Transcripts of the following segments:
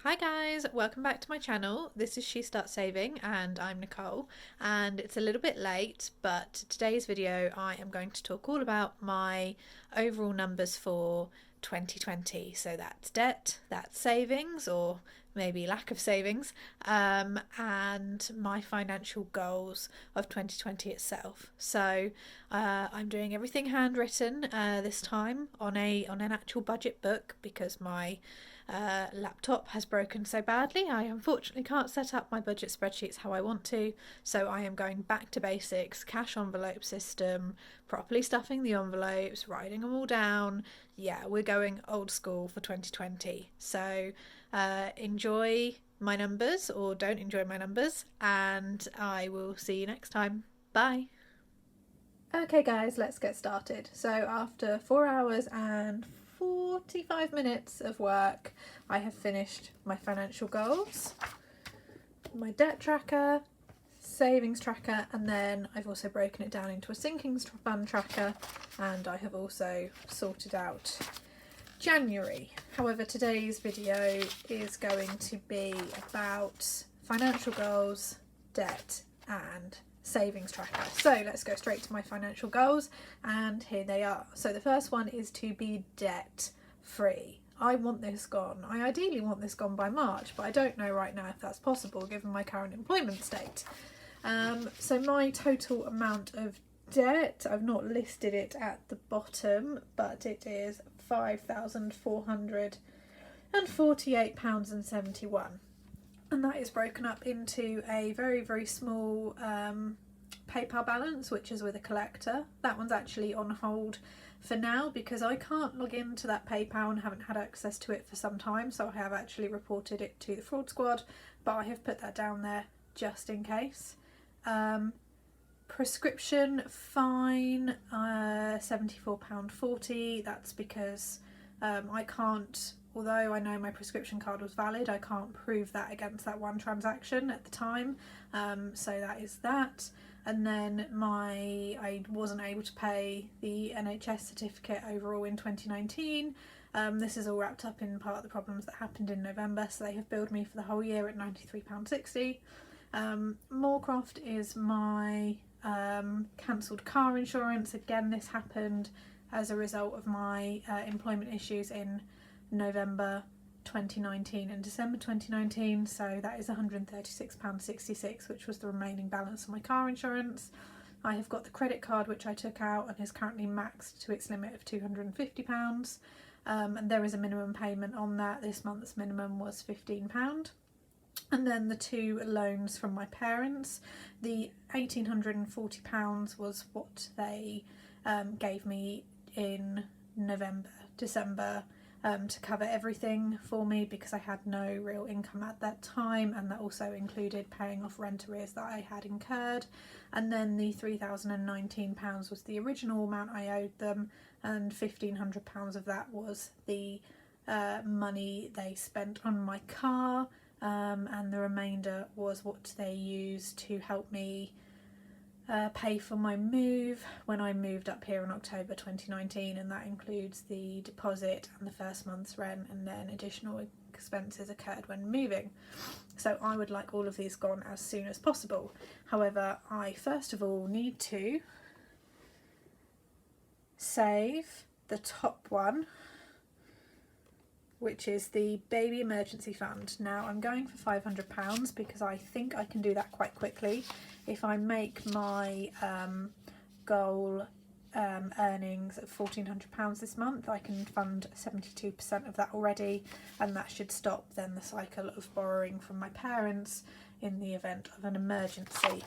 Hi guys, welcome back to my channel. This is She Starts Saving and I'm Nicole, and it's a little bit late, but today's video I am going to talk all about my overall numbers for 2020. So that's debt, that's savings, or maybe lack of savings, and my financial goals of 2020 itself. So I'm doing everything handwritten this time on an actual budget book because my laptop has broken so badly. I unfortunately can't set up my budget spreadsheets how I want to, so I am going back to basics, cash envelope system, properly stuffing the envelopes, writing them all down. Yeah, we're going old school for 2020. So enjoy my numbers or don't enjoy my numbers, and I will see you next time. Bye. Okay, guys, let's get started. So, after 4 hours and 45 minutes of work, I have finished my financial goals, my debt tracker, savings tracker, and then I've also broken it down into a sinking fund tracker, and I have also sorted out January. However, today's video is going to be about financial goals, debt, and savings tracker. So let's go straight to my financial goals, and here they are. So the first one is to be debt free. I want this gone. I ideally want this gone by March, but I don't know right now if that's possible given my current employment state. So my total amount of debt, I've not listed it at the bottom, but it is £5,448.71. And that is broken up into a very, very small PayPal balance, which is with a collector. That one's actually on hold for now because I can't log into that PayPal and haven't had access to it for some time, so I have actually reported it to the fraud squad, but I have put that down there just in case. Prescription fine, £74.40. That's because I can't, although I know my prescription card was valid, I can't prove that against that one transaction at the time, so that is that. And then I wasn't able to pay the NHS certificate overall in 2019. This is all wrapped up in part of the problems that happened in November, so they have billed me for the whole year at £93.60. Moorcroft is my cancelled car insurance. Again, this happened as a result of my employment issues in November 2019 and December 2019, so that is £136.66, which was the remaining balance of my car insurance. I have got the credit card which I took out and is currently maxed to its limit of £250, and there is a minimum payment on that. This month's minimum was £15. And then the two loans from my parents, the £1,840 was what they gave me in December, to cover everything for me because I had no real income at that time, and that also included paying off rent arrears that I had incurred. And then the £3,019 was the original amount I owed them, and £1,500 of that was the money they spent on my car, and the remainder was what they used to help me pay for my move when I moved up here in October 2019, and that includes the deposit and the first month's rent, and then additional expenses occurred when moving. So I would like all of these gone as soon as possible. However, I first of all need to save the top one, which is the baby emergency fund. Now I'm going for £500 because I think I can do that quite quickly. If I make my goal earnings of £1,400 this month, I can fund 72% of that already, and that should stop then the cycle of borrowing from my parents in the event of an emergency.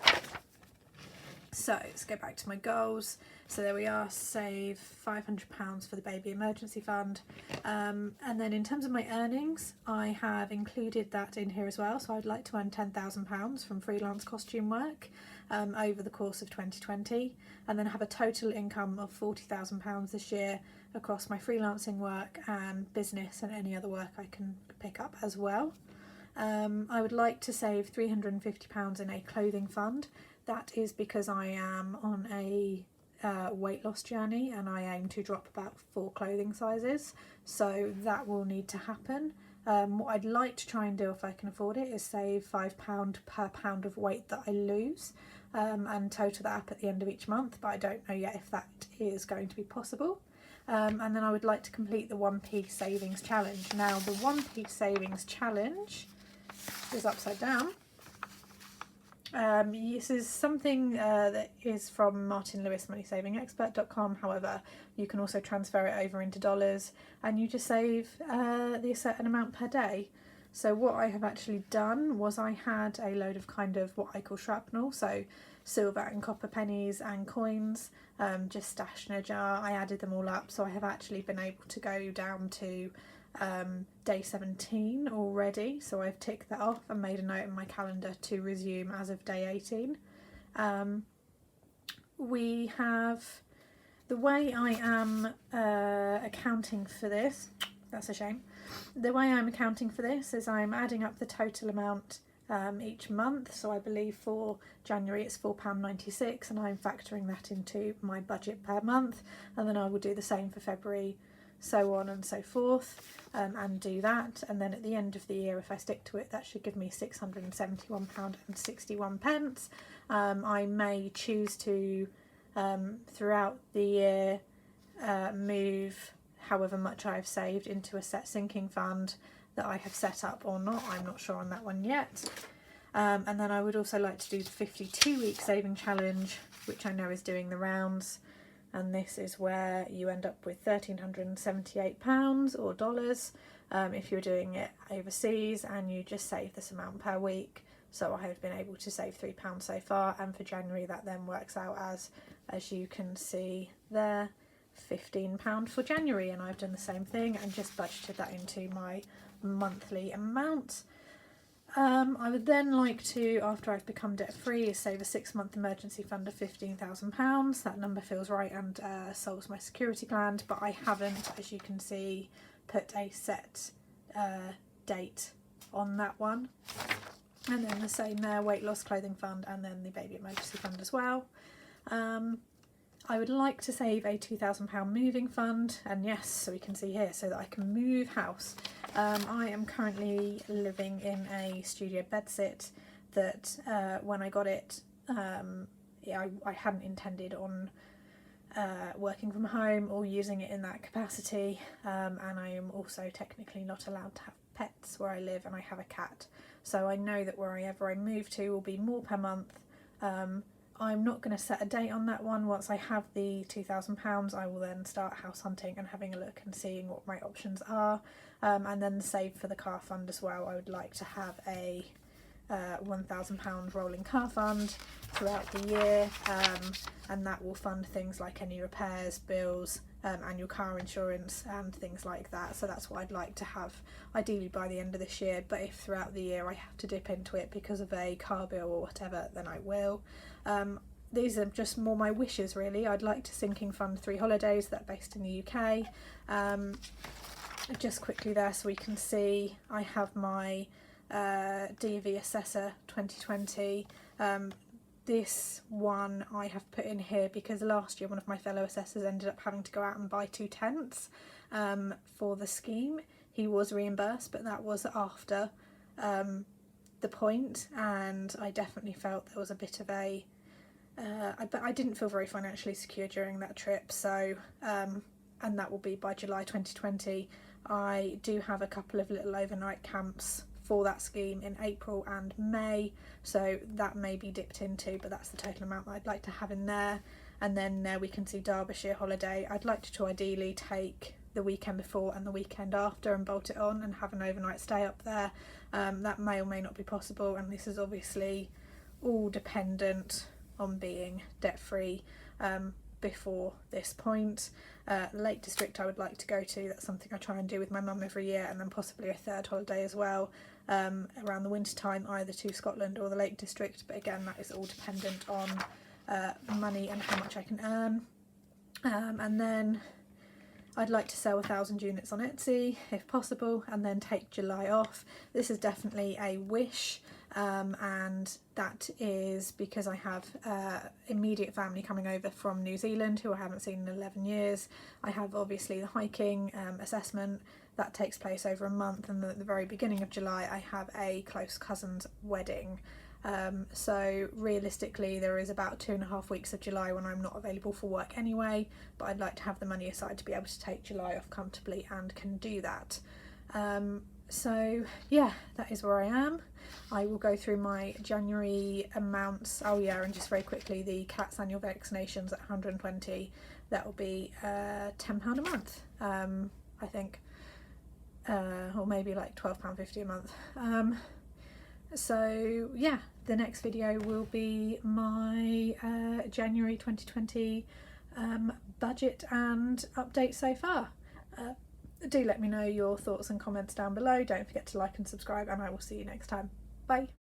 So let's go back to my goals. So there we are, save £500 for the baby emergency fund. And then in terms of my earnings, I have included that in here as well. So I'd like to earn £10,000 from freelance costume work over the course of 2020, and then have a total income of £40,000 this year across my freelancing work and business and any other work I can pick up as well. I would like to save £350 in a clothing fund. That is because I am on a weight loss journey and I aim to drop about 4 clothing sizes, so that will need to happen. What I'd like to try and do if I can afford it is save £5 per pound of weight that I lose, and total that up at the end of each month, but I don't know yet if that is going to be possible. And then I would like to complete the 1p savings challenge. Now the 1p savings challenge is upside down. This is something that is from Martin Lewis, moneysavingexpert.com. However, you can also transfer it over into dollars, and you just save the certain amount per day. So what I have actually done was I had a load of kind of what I call shrapnel, so silver and copper pennies and coins, just stashed in a jar. I added them all up, so I have actually been able to go down to day 17 already, so I've ticked that off and made a note in my calendar to resume as of day 18. We have the way I am accounting for this, that's a shame. The way I'm accounting for this is I'm adding up the total amount each month, so I believe for January it's £4.96, and I'm factoring that into my budget per month, and then I will do the same for February, so on and so forth, and do that, and then at the end of the year, if I stick to it, that should give me £671.61. I may choose to throughout the year move however much I've saved into a set sinking fund that I have set up or not. I'm not sure on that one yet. And then I would also like to do the 52-week saving challenge, which I know is doing the rounds, and this is where you end up with £1,378 or dollars if you're doing it overseas, and you just save this amount per week. So I have been able to save £3 so far, and for January that then works out as you can see there, £15 for January, and I've done the same thing and just budgeted that into my monthly amount. I would then like to, after I've become debt free, save a 6-month emergency fund of £15,000. That number feels right and solves my security gland, but I haven't, as you can see, put a set date on that one. And then the same there, weight loss clothing fund, and then the baby emergency fund as well. I would like to save a £2,000 moving fund, and yes, so we can see here, so that I can move house. I am currently living in a studio bedsit that when I got it, I hadn't intended on working from home or using it in that capacity, and I am also technically not allowed to have pets where I live, and I have a cat. So I know that wherever I move to will be more per month. I'm not going to set a date on that one. Once I have the £2,000, I will then start house hunting and having a look and seeing what my options are. And then the save for the car fund as well. I would like to have a £1,000 rolling car fund throughout the year, and that will fund things like any repairs, bills, annual car insurance and things like that. So that's what I'd like to have ideally by the end of this year, but if throughout the year I have to dip into it because of a car bill or whatever, then I will. These are just more my wishes really. I'd like to sinking fund 3 holidays that are based in the UK. Just quickly there so we can see, I have my DV Assessor 2020. This one I have put in here because last year one of my fellow assessors ended up having to go out and buy 2 tents for the scheme. He was reimbursed, but that was after the point, and I definitely felt there was a bit of a I didn't feel very financially secure during that trip. So and that will be by July 2020. I do have a couple of little overnight camps for that scheme in April and May, so that may be dipped into, but that's the total amount that I'd like to have in there. And then we can see Derbyshire holiday. I'd like to ideally take the weekend before and the weekend after and bolt it on and have an overnight stay up there. That may or may not be possible, and this is obviously all dependent on being debt free before this point. Lake District I would like to go to. That's something I try and do with my mum every year, and then possibly a third holiday as well around the winter time, either to Scotland or the Lake District, but again that is all dependent on money and how much I can earn. And then I'd like to sell 1,000 units on Etsy if possible, and then take July off. This is definitely a wish, and that is because I have immediate family coming over from New Zealand who I haven't seen in 11 years. I have obviously the hiking assessment that takes place over a month, and then at the very beginning of July I have a close cousin's wedding. So realistically there is about 2.5 weeks of July when I'm not available for work anyway, but I'd like to have the money aside to be able to take July off comfortably, and can do that. So yeah, that is where I am. I will go through my January amounts. Oh yeah, and just very quickly, the cat's annual vaccinations at 120, that will be £10 a month, I think, or maybe like £12.50 a month. So yeah, the next video will be my January 2020 budget and update so far. Do let me know your thoughts and comments down below. Don't forget to like and subscribe, and I will see you next time. Bye.